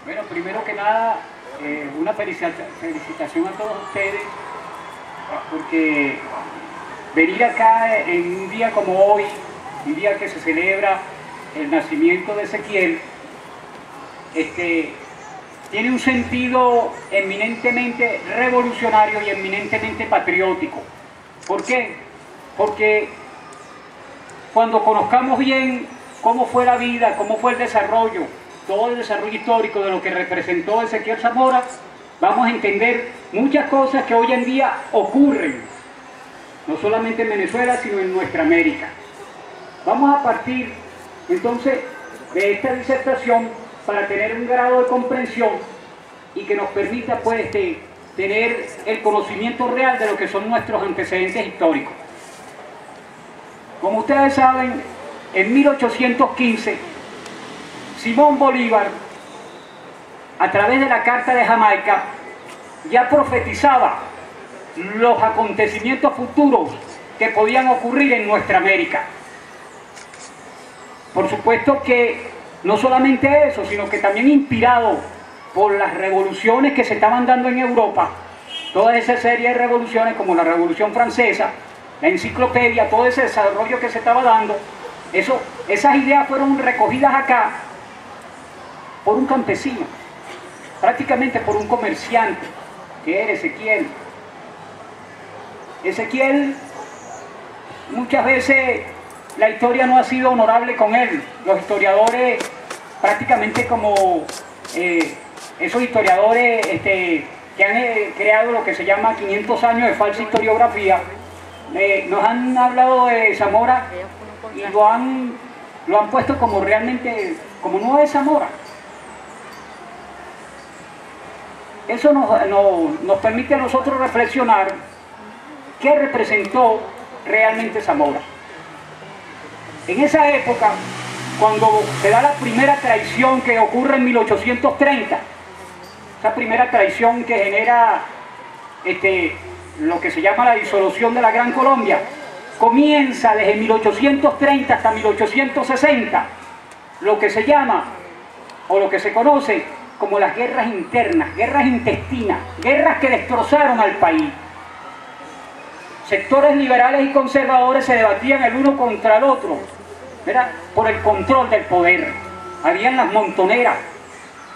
Bueno, primero que nada, una felicitación a todos ustedes, porque venir acá en un día como hoy, un día que se celebra el nacimiento de Ezequiel, tiene un sentido eminentemente revolucionario y eminentemente patriótico. ¿Por qué? Porque cuando conozcamos bien cómo fue la vida, cómo fue el desarrollo, todo el desarrollo histórico de lo que representó Ezequiel Zamora, vamos a entender muchas cosas que hoy en día ocurren, no solamente en Venezuela, sino en nuestra América. Vamos a partir entonces de esta disertación para tener un grado de comprensión y que nos permita pues tener el conocimiento real de lo que son nuestros antecedentes históricos. Como ustedes saben, en 1815, Simón Bolívar, a través de la Carta de Jamaica, ya profetizaba los acontecimientos futuros que podían ocurrir en nuestra América. Por supuesto que no solamente eso, sino que también inspirado por las revoluciones que se estaban dando en Europa, toda esa serie de revoluciones como la Revolución Francesa, la enciclopedia, todo ese desarrollo que se estaba dando, esas ideas fueron recogidas acá por un campesino, prácticamente por un comerciante, que era Ezequiel. Ezequiel, muchas veces la historia no ha sido honorable con él. Los historiadores, prácticamente como esos historiadores que han creado lo que se llama 500 años de falsa historiografía, nos han hablado de Zamora y lo han puesto como realmente, como no es Zamora. Eso nos permite a nosotros reflexionar qué representó realmente Zamora. En esa época, cuando se da la primera traición que ocurre en 1830, esa primera traición que genera lo que se llama la disolución de la Gran Colombia, comienza desde 1830 hasta 1860, lo que se llama, o lo que se conoce como las guerras internas, guerras intestinas, guerras que destrozaron al país. Sectores liberales y conservadores se debatían el uno contra el otro, ¿verdad?, por el control del poder. Habían las montoneras,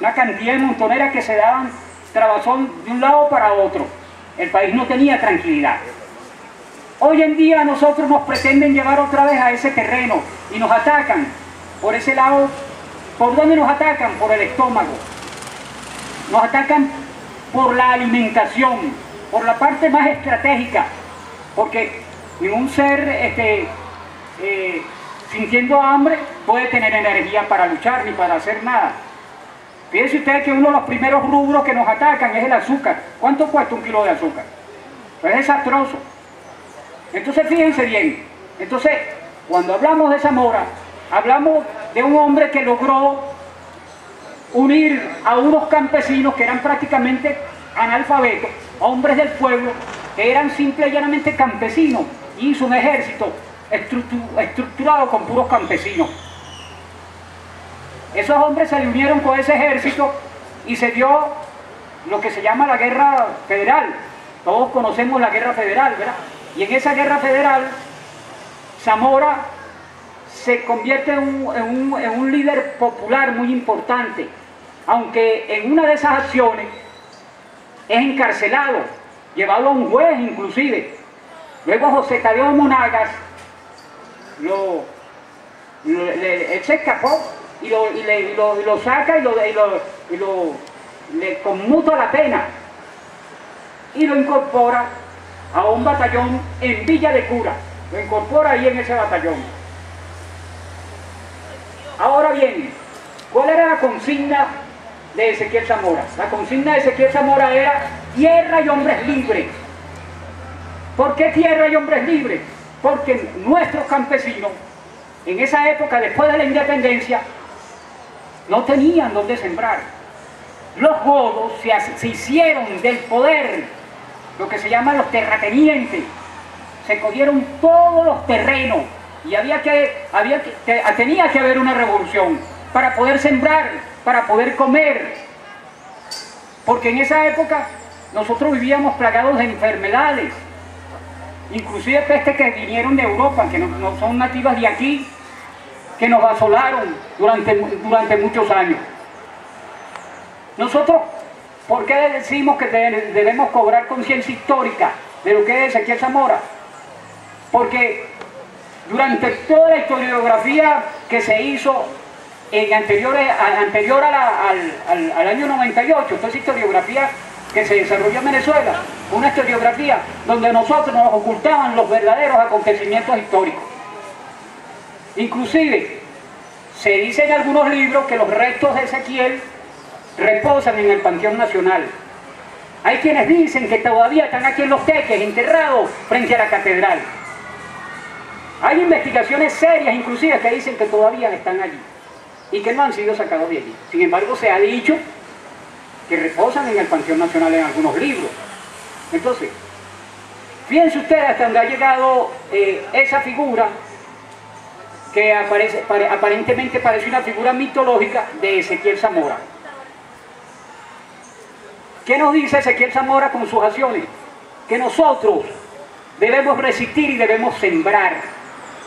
una cantidad de montoneras que se daban trabazón de un lado para otro. El país no tenía tranquilidad. Hoy en día nosotros nos pretenden llevar otra vez a ese terreno y nos atacan por ese lado. ¿Por dónde nos atacan? Por el estómago. Nos atacan por la alimentación, por la parte más estratégica, porque ningún ser sintiendo hambre puede tener energía para luchar ni para hacer nada. Fíjense ustedes que uno de los primeros rubros que nos atacan es el azúcar. ¿Cuánto cuesta un kilo de azúcar? Pues es desastroso. Entonces fíjense bien, entonces cuando hablamos de Zamora, hablamos de un hombre que logró unir a unos campesinos que eran prácticamente analfabetos, hombres del pueblo, que eran simple y llanamente campesinos, y hizo un ejército estructurado con puros campesinos. Esos hombres se le unieron con ese ejército y se dio lo que se llama la Guerra Federal. Todos conocemos la Guerra Federal, ¿verdad? Y en esa Guerra Federal, Zamora se convierte en un líder popular muy importante, aunque en una de esas acciones es encarcelado, llevado a un juez inclusive. Luego José Tadeo Monagas él se escapó y lo saca y le conmuta la pena y lo incorpora a un batallón en Villa de Cura. Lo incorpora ahí en ese batallón. Ahora bien, ¿cuál era la consigna de Ezequiel Zamora? La consigna de Ezequiel Zamora era tierra y hombres libres. ¿Por qué tierra y hombres libres? Porque nuestros campesinos, en esa época, después de la independencia, no tenían dónde sembrar. Los godos se hicieron del poder, lo que se llaman los terratenientes. Se cogieron todos los terrenos y tenía que haber una revolución para poder sembrar, para poder comer, porque en esa época nosotros vivíamos plagados de enfermedades, inclusive pestes que vinieron de Europa, que no son nativas de aquí, que nos asolaron durante muchos años. Nosotros, ¿por qué decimos que debemos cobrar conciencia histórica de lo que es Ezequiel Zamora? Porque durante toda la historiografía que se hizo anterior al año 98, toda esa historiografía que se desarrolló en Venezuela, una historiografía donde nosotros nos ocultaban los verdaderos acontecimientos históricos. Inclusive, se dice en algunos libros que los restos de Ezequiel reposan en el Panteón Nacional. Hay quienes dicen que todavía están aquí en Los Teques, enterrados frente a la catedral. Hay investigaciones serias, inclusive, que dicen que todavía están allí y que no han sido sacados de allí. Sin embargo, se ha dicho que reposan en el Panteón Nacional en algunos libros. Entonces, fíjense ustedes hasta dónde ha llegado esa figura que aparentemente parece una figura mitológica de Ezequiel Zamora. ¿Qué nos dice Ezequiel Zamora con sus acciones? Que nosotros debemos resistir y debemos sembrar,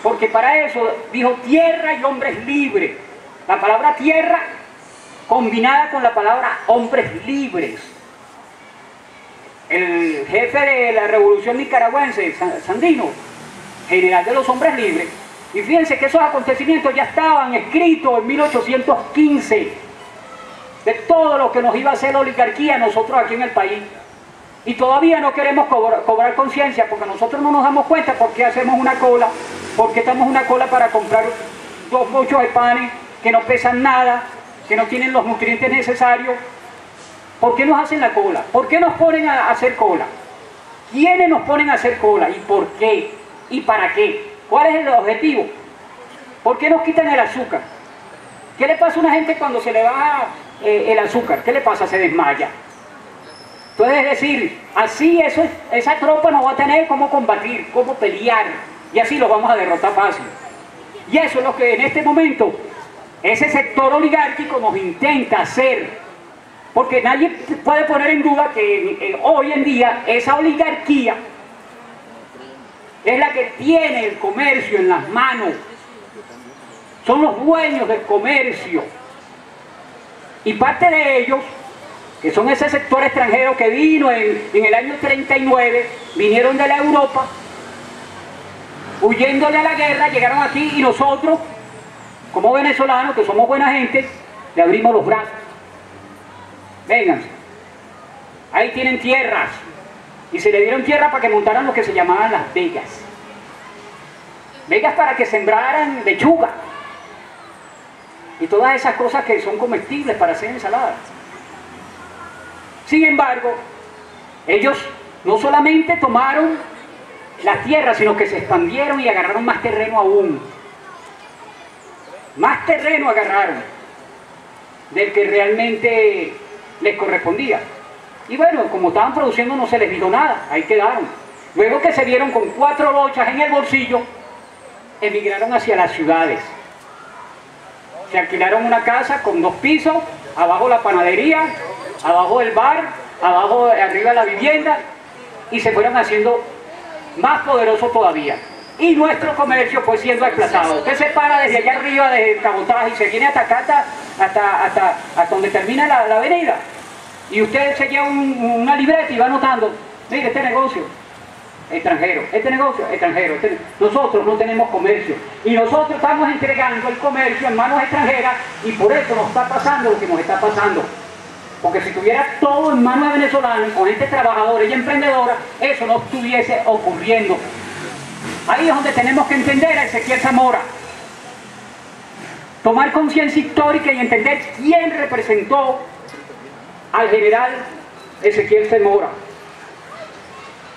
porque para eso dijo tierra y hombres libres. La palabra tierra combinada con la palabra hombres libres. El jefe de la revolución nicaragüense, Sandino, general de los hombres libres, y fíjense que esos acontecimientos ya estaban escritos en 1815, de todo lo que nos iba a hacer la oligarquía nosotros aquí en el país. Y todavía no queremos cobrar conciencia, porque nosotros no nos damos cuenta por qué hacemos una cola, por qué estamos una cola para comprar 2 bochos de panes que no pesan nada, que no tienen los nutrientes necesarios. ¿Por qué nos hacen la cola? ¿Por qué nos ponen a hacer cola? ¿Quiénes nos ponen a hacer cola? ¿Y por qué? ¿Y para qué? ¿Cuál es el objetivo? ¿Por qué nos quitan el azúcar? ¿Qué le pasa a una gente cuando se le baja el azúcar? ¿Qué le pasa? Se desmaya. Entonces, es decir, así esa tropa no va a tener cómo combatir, cómo pelear, y así los vamos a derrotar fácil. Y eso es lo que en este momento ese sector oligárquico nos intenta hacer, porque nadie puede poner en duda que hoy en día esa oligarquía es la que tiene el comercio en las manos, son los dueños del comercio, y parte de ellos, que son ese sector extranjero que vino en el año 39, vinieron de la Europa, huyéndole a la guerra, llegaron aquí y nosotros, como venezolanos, que somos buena gente, le abrimos los brazos. Vénganse, ahí tienen tierras, y se le dieron tierra para que montaran lo que se llamaban las vegas. Vegas para que sembraran lechuga, y todas esas cosas que son comestibles para hacer ensaladas. Sin embargo, ellos no solamente tomaron la tierra, sino que se expandieron y agarraron más terreno aún. Más terreno agarraron del que realmente les correspondía. Y bueno, como estaban produciendo no se les dio nada, ahí quedaron. Luego que se vieron con 4 lochas en el bolsillo, emigraron hacia las ciudades. Se alquilaron una casa con 2 pisos, abajo la panadería, abajo el bar, arriba la vivienda, y se fueron haciendo más poderosos todavía. Y nuestro comercio fue siendo desplazado. Usted se para desde allá arriba de Cabotaje y se viene hasta acá, hasta donde termina la avenida. Y usted se lleva una libreta y va anotando, mire, este negocio, extranjero, este negocio, extranjero. Nosotros no tenemos comercio. Y nosotros estamos entregando el comercio en manos extranjeras, y por eso nos está pasando lo que nos está pasando. Porque si tuviera todo en manos de venezolanos, con gente trabajadora y emprendedora, eso no estuviese ocurriendo. Ahí es donde tenemos que entender a Ezequiel Zamora. Tomar conciencia histórica y entender quién representó al general Ezequiel Zamora.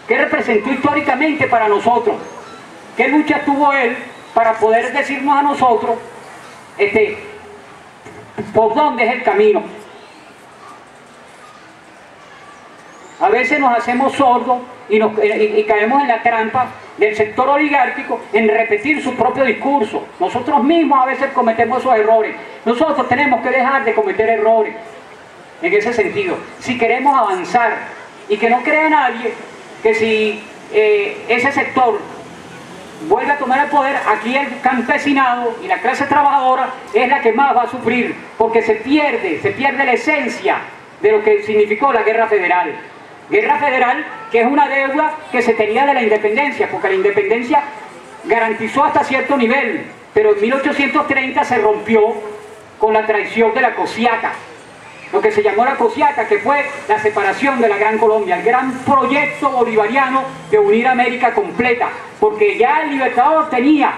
¿Qué representó históricamente para nosotros? ¿Qué lucha tuvo él para poder decirnos a nosotros por dónde es el camino? A veces nos hacemos sordos y caemos en la trampa del sector oligárquico en repetir su propio discurso. Nosotros mismos a veces cometemos esos errores. Nosotros tenemos que dejar de cometer errores. en ese sentido. Si queremos avanzar, y que no crea nadie que si ese sector vuelve a tomar el poder, aquí el campesinado y la clase trabajadora es la que más va a sufrir, porque se pierde la esencia de lo que significó la guerra federal. Guerra federal que es una deuda que se tenía de la independencia, porque la independencia garantizó hasta cierto nivel, pero en 1830 se rompió con la traición de la Cosiata, lo que se llamó la Cosiata, que fue la separación de la Gran Colombia, el gran proyecto bolivariano de unir América completa, porque ya el Libertador tenía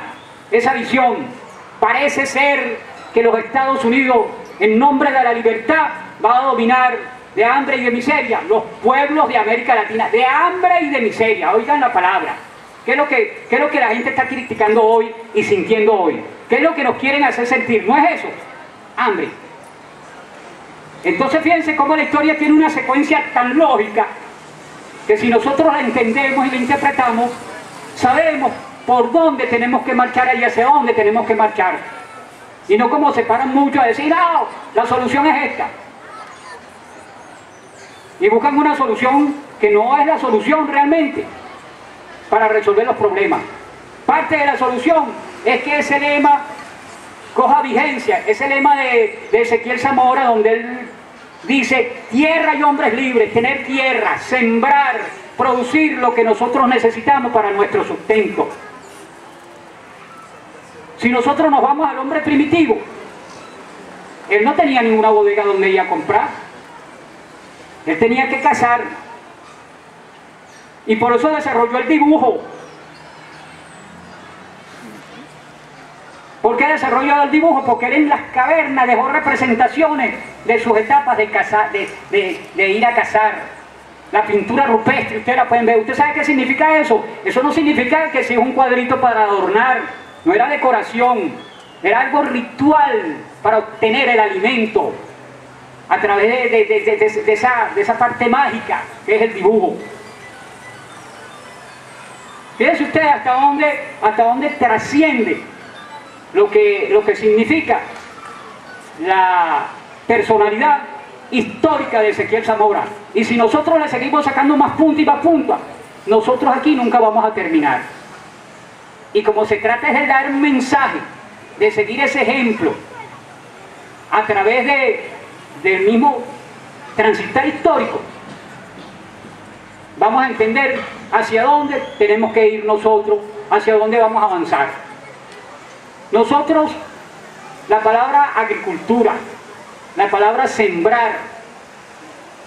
esa visión. Parece ser que los Estados Unidos, en nombre de la libertad, va a dominar de hambre y de miseria los pueblos de América Latina, de hambre y de miseria, oigan la palabra. ¿Qué es lo que la gente está criticando hoy y sintiendo hoy? ¿Qué es lo que nos quieren hacer sentir? ¿No es eso? Hambre. Entonces fíjense cómo la historia tiene una secuencia tan lógica que si nosotros la entendemos y la interpretamos, sabemos por dónde tenemos que marchar y hacia dónde tenemos que marchar. Y no como se paran mucho a decir, no, la solución es esta. Y buscan una solución que no es la solución realmente para resolver los problemas. Parte de la solución es que ese lema coja vigencia, ese lema de Ezequiel Zamora, donde él dice tierra y hombres libres, tener tierra, sembrar, producir lo que nosotros necesitamos para nuestro sustento. Si nosotros nos vamos al hombre primitivo, él no tenía ninguna bodega donde ir a comprar, él tenía que cazar, y por eso desarrolló el dibujo. ¿Por qué desarrolló el dibujo? Porque él en las cavernas dejó representaciones de sus etapas de cazar, de ir a cazar. La pintura rupestre, ustedes la pueden ver. ¿Usted sabe qué significa eso? Eso no significa que sea un cuadrito para adornar, no era decoración, era algo ritual para obtener el alimento a través de esa parte mágica que es el dibujo. Fíjense ustedes hasta dónde trasciende lo que significa la personalidad histórica de Ezequiel Zamora. Y si nosotros le seguimos sacando más punta y más punta, nosotros aquí nunca vamos a terminar. Y como se trata es de dar un mensaje, de seguir ese ejemplo a través del mismo transitar histórico, vamos a entender hacia dónde tenemos que ir nosotros, hacia dónde vamos a avanzar. Nosotros, la palabra agricultura, la palabra sembrar,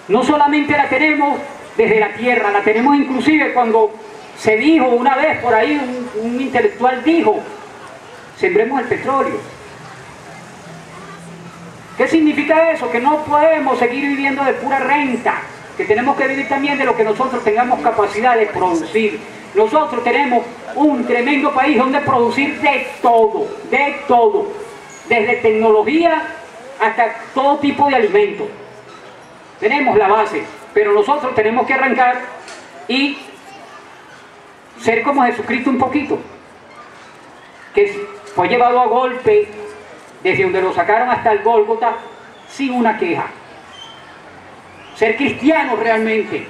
no solamente la tenemos desde la tierra, la tenemos inclusive cuando se dijo una vez por ahí, un intelectual dijo, sembremos el petróleo. ¿Qué significa eso? Que no podemos seguir viviendo de pura renta, que tenemos que vivir también de lo que nosotros tengamos capacidad de producir. Nosotros tenemos un tremendo país donde producir de todo, desde tecnología hasta todo tipo de alimentos. Tenemos la base, pero nosotros tenemos que arrancar y ser como Jesucristo un poquito, que fue llevado a golpe desde donde lo sacaron hasta el Gólgota sin una queja. Ser cristianos realmente,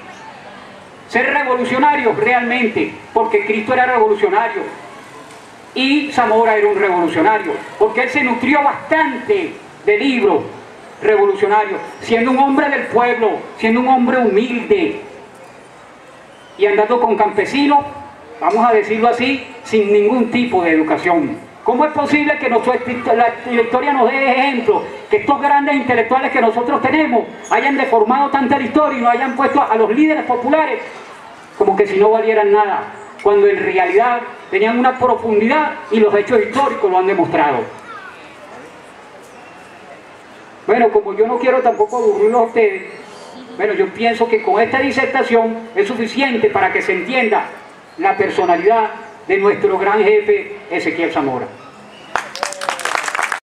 ser revolucionarios realmente, porque Cristo era revolucionario y Zamora era un revolucionario, porque él se nutrió bastante de libros revolucionarios, siendo un hombre del pueblo, siendo un hombre humilde y andando con campesinos, vamos a decirlo así, sin ningún tipo de educación. ¿Cómo es posible que la historia nos dé ejemplo, que estos grandes intelectuales que nosotros tenemos hayan deformado tanta la historia y no hayan puesto a los líderes populares como que si no valieran nada, cuando en realidad tenían una profundidad y los hechos históricos lo han demostrado? Bueno, como yo no quiero tampoco aburrirlos a ustedes, bueno, yo pienso que con esta disertación es suficiente para que se entienda la personalidad de nuestro gran jefe Ezequiel Zamora.